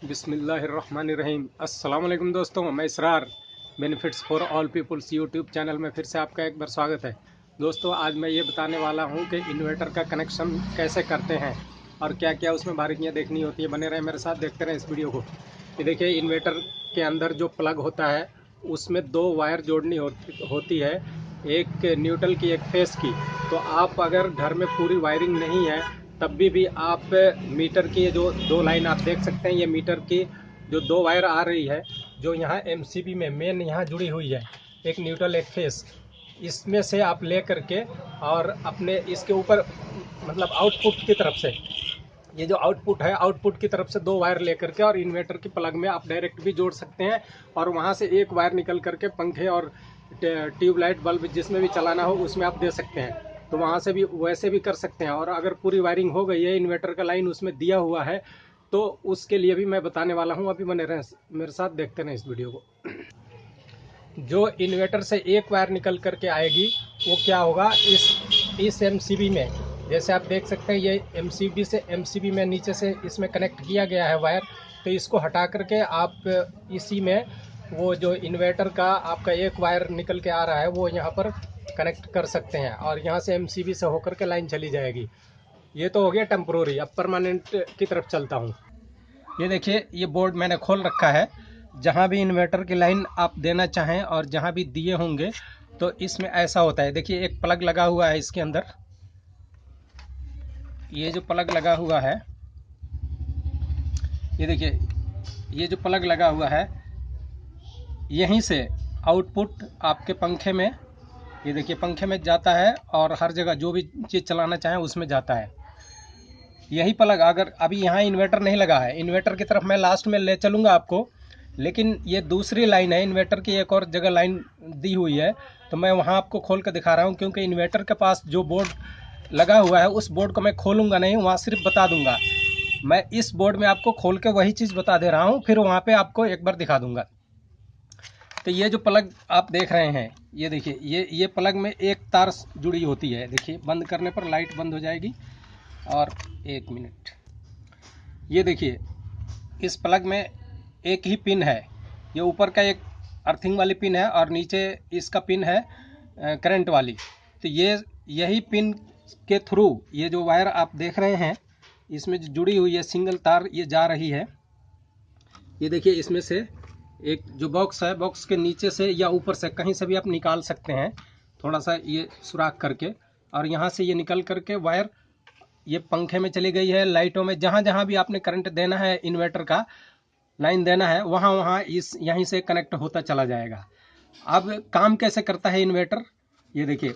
बिस्मिल्लाहिर्रहमानिर्रहीम। अस्सलाम वालेकुम दोस्तों, मैं Israr benefits for all peoples YouTube channel में फिर से आपका एक बार स्वागत है। दोस्तों, आज मैं ये बताने वाला हूँ कि इन्वर्टर का कनेक्शन कैसे करते हैं और क्या क्या उसमें बारीकियाँ देखनी होती है। बने रहें मेरे साथ, देखते रहें इस वीडियो को। ये देखिए, इन्वर्टर के अंदर जो प्लग होता है उसमें दो वायर जोड़नी होती है, एक न्यूट्रल की, एक फेस की। तो आप अगर घर में पूरी वायरिंग नहीं है तब भी आप मीटर की जो दो लाइन आप देख सकते हैं, ये मीटर की जो दो वायर आ रही है, जो यहाँ एमसीबी में मेन यहाँ जुड़ी हुई है, एक न्यूट्रल एक फेस, इसमें से आप ले करके और अपने इसके ऊपर मतलब आउटपुट की तरफ से, ये जो आउटपुट है, आउटपुट की तरफ से दो वायर लेकर के और इन्वर्टर की प्लग में आप डायरेक्ट भी जोड़ सकते हैं, और वहाँ से एक वायर निकल करके पंखे और ट्यूबलाइट बल्ब जिसमें भी चलाना हो उसमें आप दे सकते हैं। तो वहाँ से भी वैसे भी कर सकते हैं। और अगर पूरी वायरिंग हो गई है, इन्वर्टर का लाइन उसमें दिया हुआ है, तो उसके लिए भी मैं बताने वाला हूँ। अभी बने रहें मेरे साथ, देखते रहें इस वीडियो को। जो इन्वर्टर से एक वायर निकल करके आएगी वो क्या होगा, इस एमसीबी में, जैसे आप देख सकते हैं ये एमसीबी से एमसीबी में नीचे से इसमें कनेक्ट किया गया है वायर। तो इसको हटा करके आप इसी में वो जो इन्वर्टर का आपका एक वायर निकल के आ रहा है वो यहाँ पर कनेक्ट कर सकते हैं, और यहाँ से एमसीबी से होकर के लाइन चली जाएगी। ये तो हो गया टेम्प्रोरी। अब परमानेंट की तरफ चलता हूँ। ये देखिए, ये बोर्ड मैंने खोल रखा है। जहाँ भी इन्वर्टर की लाइन आप देना चाहें और जहाँ भी दिए होंगे तो इसमें ऐसा होता है। देखिए, एक प्लग लगा हुआ है इसके अंदर, ये जो प्लग लगा हुआ है, ये देखिए, ये जो प्लग लगा हुआ है, यहीं से आउटपुट आपके पंखे में, ये देखिए, पंखे में जाता है और हर जगह जो भी चीज़ चलाना चाहें उसमें जाता है। यही प्लग, अगर अभी यहाँ इन्वर्टर नहीं लगा है, इन्वर्टर की तरफ मैं लास्ट में ले चलूँगा आपको, लेकिन ये दूसरी लाइन है, इन्वर्टर की एक और जगह लाइन दी हुई है, तो मैं वहाँ आपको खोल कर दिखा रहा हूँ। क्योंकि इन्वर्टर के पास जो बोर्ड लगा हुआ है उस बोर्ड को मैं खोलूँगा नहीं, वहाँ सिर्फ बता दूँगा। मैं इस बोर्ड में आपको खोल के वही चीज़ बता दे रहा हूँ, फिर वहाँ पे आपको एक बार दिखा दूँगा। तो ये जो प्लग आप देख रहे हैं, ये देखिए, ये प्लग में एक तार जुड़ी होती है। देखिए, बंद करने पर लाइट बंद हो जाएगी। और एक मिनट, ये देखिए, इस प्लग में एक ही पिन है। ये ऊपर का एक अर्थिंग वाली पिन है और नीचे इसका पिन है करंट वाली। तो ये यही पिन के थ्रू ये जो वायर आप देख रहे हैं इसमें जो जुड़ी हुई है सिंगल तार, ये जा रही है। ये देखिए, इसमें से एक जो बॉक्स है, बॉक्स के नीचे से या ऊपर से कहीं से भी आप निकाल सकते हैं, थोड़ा सा ये सुराख करके, और यहाँ से ये निकल करके वायर ये पंखे में चली गई है, लाइटों में, जहाँ जहाँ भी आपने करंट देना है, इन्वर्टर का लाइन देना है, वहाँ वहाँ इस यहीं से कनेक्ट होता चला जाएगा। अब काम कैसे करता है इन्वर्टर, ये देखिए,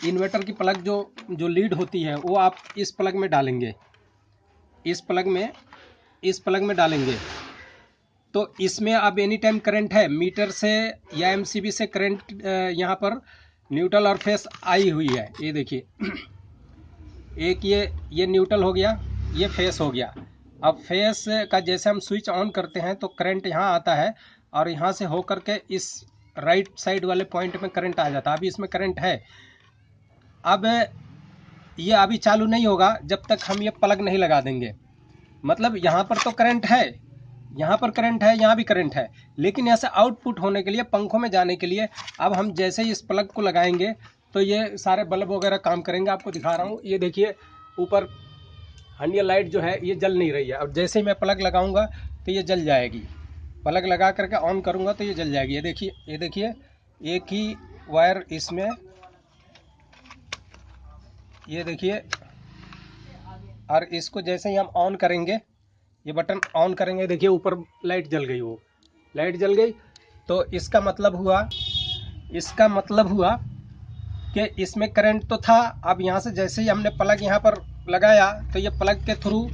इन्वर्टर की प्लग जो लीड होती है वो आप इस प्लग में डालेंगे, इस प्लग में डालेंगे, तो इसमें अब एनी टाइम करंट है, मीटर से या एमसीबी से करंट यहाँ पर न्यूट्रल और फेस आई हुई है। ये देखिए, एक ये न्यूट्रल हो गया, ये फेस हो गया। अब फेस का जैसे हम स्विच ऑन करते हैं तो करंट यहाँ आता है और यहाँ से होकर के इस राइट साइड वाले पॉइंट में करंट आ जाता है। अभी इसमें करंट है। अब ये अभी चालू नहीं होगा जब तक हम ये प्लग नहीं लगा देंगे। मतलब यहाँ पर तो करंट है, यहाँ पर करंट है, यहाँ भी करंट है, लेकिन यहाँ से आउटपुट होने के लिए, पंखों में जाने के लिए, अब हम जैसे ही इस प्लग को लगाएंगे तो ये सारे बल्ब वगैरह काम करेंगे। आपको दिखा रहा हूँ, ये देखिए, ऊपर हंडिया लाइट जो है ये जल नहीं रही है। अब जैसे ही मैं प्लग लगाऊंगा तो ये जल जाएगी। प्लग लगा करके ऑन करूंगा तो ये जल जाएगी। ये देखिए, ये देखिए, एक ही वायर इसमें, ये देखिए, और इसको जैसे ही हम ऑन करेंगे, ये बटन ऑन करेंगे, देखिए ऊपर लाइट जल गई, वो लाइट जल गई। तो इसका मतलब हुआ कि इसमें करंट तो था। अब यहाँ से जैसे ही हमने प्लग यहाँ पर लगाया तो ये प्लग के थ्रू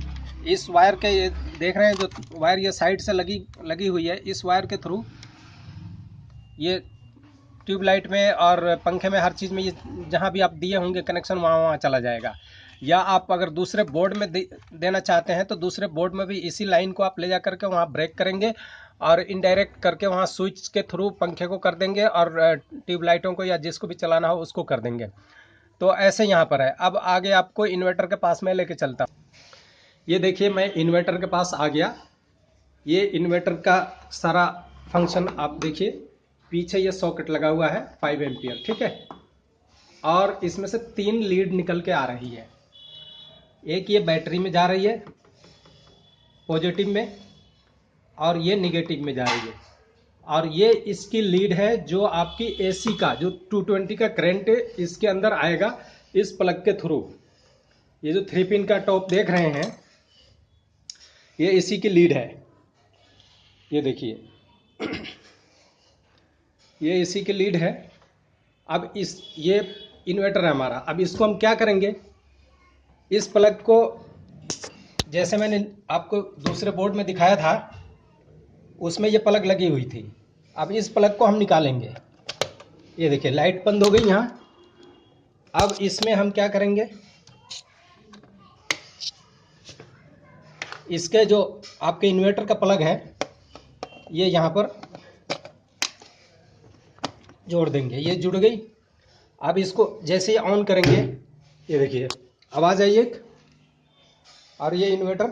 इस वायर के, ये देख रहे हैं जो वायर ये साइड से लगी हुई है, इस वायर के थ्रू ये ट्यूबलाइट में और पंखे में, हर चीज़ में, ये जहाँ भी आप दिए होंगे कनेक्शन वहाँ वहाँ चला जाएगा। या आप अगर दूसरे बोर्ड में देना चाहते हैं तो दूसरे बोर्ड में भी इसी लाइन को आप ले जा करके वहाँ ब्रेक करेंगे और इनडायरेक्ट करके वहाँ स्विच के थ्रू पंखे को कर देंगे और ट्यूबलाइटों को या जिसको भी चलाना हो उसको कर देंगे। तो ऐसे यहाँ पर है। अब आगे आपको इन्वर्टर के पास में लेके चलता हूँ। ये देखिए, मैं इन्वर्टर के पास आ गया। ये इन्वर्टर का सारा फंक्शन आप देखिए, पीछे ये सॉकेट लगा हुआ है 5 एम्पियर, ठीक है। और इसमें से 3 लीड निकल के आ रही है। एक ये बैटरी में जा रही है पॉजिटिव में, और ये निगेटिव में जा रही है। और ये इसकी लीड है जो आपकी एसी का जो 220 का करंट इसके अंदर आएगा इस प्लग के थ्रू। ये जो 3 पिन का टॉप देख रहे हैं, ये एसी की लीड है। ये देखिए ये एसी की लीड है। अब ये इन्वर्टर है हमारा। अब इसको हम क्या करेंगे, इस प्लग को जैसे मैंने आपको दूसरे बोर्ड में दिखाया था उसमें ये प्लग लगी हुई थी। अब इस प्लग को हम निकालेंगे। ये देखिए लाइट बंद हो गई यहाँ। अब इसमें हम क्या करेंगे, इसके जो आपके इन्वर्टर का प्लग है ये यहाँ पर जोड़ देंगे। ये जुड़ गई। अब इसको जैसे ही ऑन करेंगे, ये देखिए आवाज़ आई एक, और ये इन्वर्टर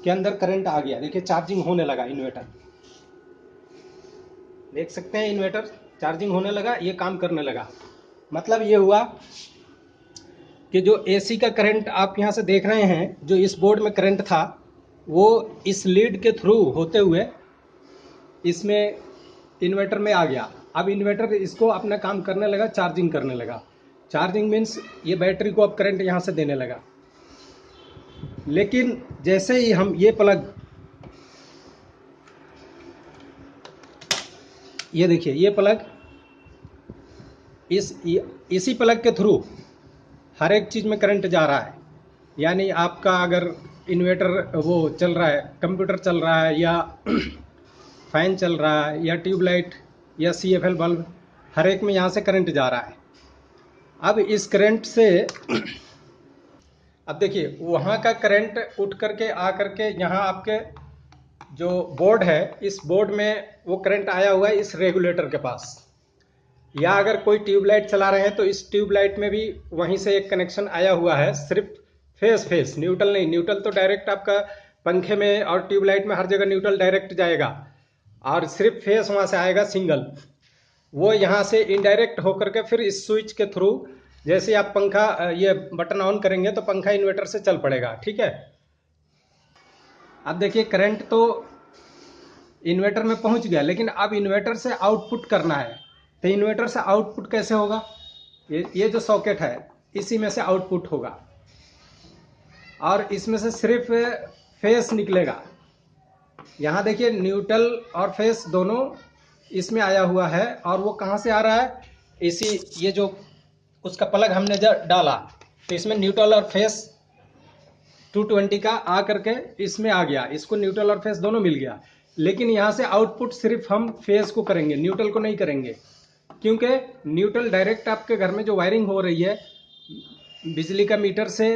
के अंदर करंट आ गया। देखिए चार्जिंग होने लगा इन्वर्टर, देख सकते हैं इन्वर्टर चार्जिंग होने लगा, ये काम करने लगा। मतलब ये हुआ कि जो एसी का करंट आप यहाँ से देख रहे हैं, जो इस बोर्ड में करंट था वो इस लीड के थ्रू होते हुए इसमें इन्वर्टर में आ गया। अब इन्वर्टर इसको अपना काम करने लगा, चार्जिंग करने लगा। चार्जिंग मीन्स ये बैटरी को अब करंट यहाँ से देने लगा। लेकिन जैसे ही हम ये प्लग, ये देखिए ये प्लग इसी प्लग के थ्रू हर एक चीज़ में करंट जा रहा है। यानी आपका अगर इन्वर्टर वो चल रहा है, कंप्यूटर चल रहा है, या फैन चल रहा है, या ट्यूबलाइट, या CFL बल्ब, हर एक में यहाँ से करंट जा रहा है। अब इस करंट से अब देखिए वहाँ का करंट उठ करके आ करके यहाँ आपके जो बोर्ड है, इस बोर्ड में वो करंट आया हुआ है इस रेगुलेटर के पास। या अगर कोई ट्यूबलाइट चला रहे हैं तो इस ट्यूबलाइट में भी वहीं से एक कनेक्शन आया हुआ है, सिर्फ फेस न्यूट्रल नहीं। न्यूट्रल तो डायरेक्ट आपका पंखे में और ट्यूबलाइट में हर जगह न्यूट्रल डायरेक्ट जाएगा, और सिर्फ फेस वहाँ से आएगा सिंगल। वो यहाँ से इनडायरेक्ट होकर के फिर इस स्विच के थ्रू जैसे आप पंखा ये बटन ऑन करेंगे तो पंखा इन्वर्टर से चल पड़ेगा, ठीक है। अब देखिए करंट तो इन्वर्टर में पहुंच गया, लेकिन अब इन्वर्टर से आउटपुट करना है। तो इन्वर्टर से आउटपुट कैसे होगा, ये जो सॉकेट है इसी में से आउटपुट होगा, और इसमें से सिर्फ फेस निकलेगा। यहाँ देखिए न्यूट्रल और फेस दोनों इसमें आया हुआ है, और वो कहाँ से आ रहा है, इसी ये जो उसका प्लग हमने डाला तो इसमें न्यूट्रल और फेस 220 का आ करके इसमें आ गया। इसको न्यूट्रल और फेस दोनों मिल गया। लेकिन यहाँ से आउटपुट सिर्फ हम फेस को करेंगे, न्यूट्रल को नहीं करेंगे, क्योंकि न्यूट्रल डायरेक्ट आपके घर में जो वायरिंग हो रही है बिजली का मीटर से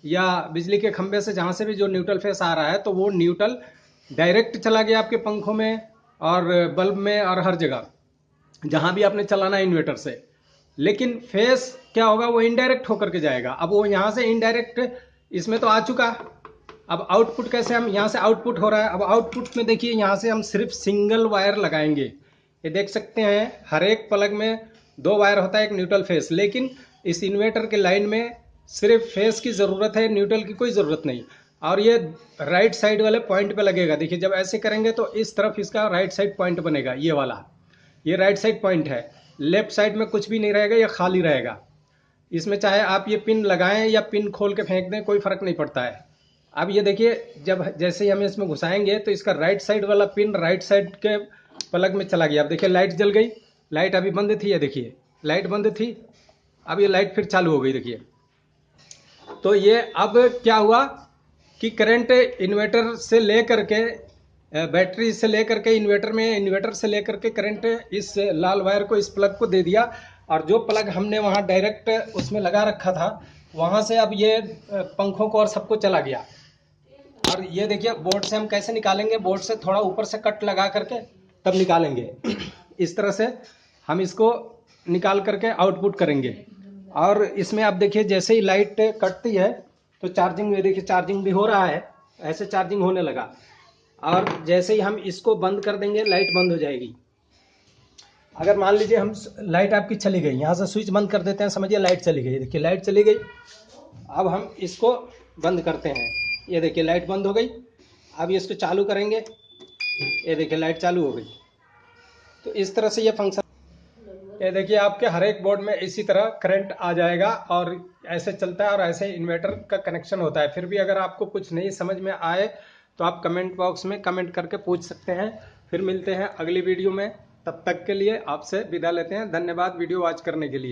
या बिजली के खंभे से, जहाँ से भी जो न्यूट्रल फेस आ रहा है, तो वो न्यूट्रल डायरेक्ट चला गया आपके पंखों में और बल्ब में और हर जगह जहाँ भी आपने चलाना है इन्वर्टर से। लेकिन फेस क्या होगा, वो इनडायरेक्ट होकर के जाएगा। अब वो यहाँ से इनडायरेक्ट इसमें तो आ चुका। अब आउटपुट कैसे, हम यहाँ से आउटपुट हो रहा है। अब आउटपुट में देखिए यहाँ से हम सिर्फ सिंगल वायर लगाएंगे। ये देख सकते हैं हर एक प्लग में 2 वायर होता है, एक न्यूट्रल फेस। लेकिन इस इन्वर्टर के लाइन में सिर्फ फेस की ज़रूरत है, न्यूट्रल की कोई ज़रूरत नहीं। और ये राइट साइड वाले पॉइंट पे लगेगा। देखिए जब ऐसे करेंगे तो इस तरफ इसका राइट साइड पॉइंट बनेगा, ये वाला, ये राइट साइड पॉइंट है। लेफ्ट साइड में कुछ भी नहीं रहेगा, ये खाली रहेगा। इसमें चाहे आप ये पिन लगाएं या पिन खोल के फेंक दें, कोई फ़र्क नहीं पड़ता है। अब ये देखिए जब जैसे ही हम इसमें घुसाएंगे तो इसका राइट साइड वाला पिन राइट साइड के प्लग में चला गया। अब देखिए लाइट जल गई। लाइट अभी बंद थी, ये देखिए लाइट बंद थी, अब ये लाइट फिर चालू हो गई। देखिए तो ये अब क्या हुआ कि करंट इन्वर्टर से लेकर के बैटरी से लेकर के इन्वर्टर में, इन्वर्टर से लेकर के करंट इस लाल वायर को, इस प्लग को दे दिया। और जो प्लग हमने वहाँ डायरेक्ट उसमें लगा रखा था, वहाँ से अब ये पंखों को और सबको चला गया। और ये देखिए बोर्ड से हम कैसे निकालेंगे, बोर्ड से थोड़ा ऊपर से कट लगा करके तब निकालेंगे। इस तरह से हम इसको निकाल करके आउटपुट करेंगे। और इसमें आप देखिए जैसे ही लाइट कटती है तो चार्जिंग में देखिए चार्जिंग भी हो रहा है, ऐसे चार्जिंग होने लगा। और जैसे ही हम इसको बंद कर देंगे लाइट बंद हो जाएगी। अगर मान लीजिए हम लाइट आपकी चली गई, यहाँ से स्विच बंद कर देते हैं, समझिए लाइट चली गई। देखिए लाइट चली गई। अब हम इसको बंद करते हैं, ये देखिए लाइट बंद हो गई। अब इसको चालू करेंगे, ये देखिए लाइट चालू हो गई। तो इस तरह से ये फंक्शन, ये देखिए आपके हर एक बोर्ड में इसी तरह करंट आ जाएगा और ऐसे चलता है और ऐसे इन्वर्टर का कनेक्शन होता है। फिर भी अगर आपको कुछ नहीं समझ में आए तो आप कमेंट बॉक्स में कमेंट करके पूछ सकते हैं। फिर मिलते हैं अगली वीडियो में, तब तक के लिए आपसे विदा लेते हैं। धन्यवाद वीडियो वॉच करने के लिए।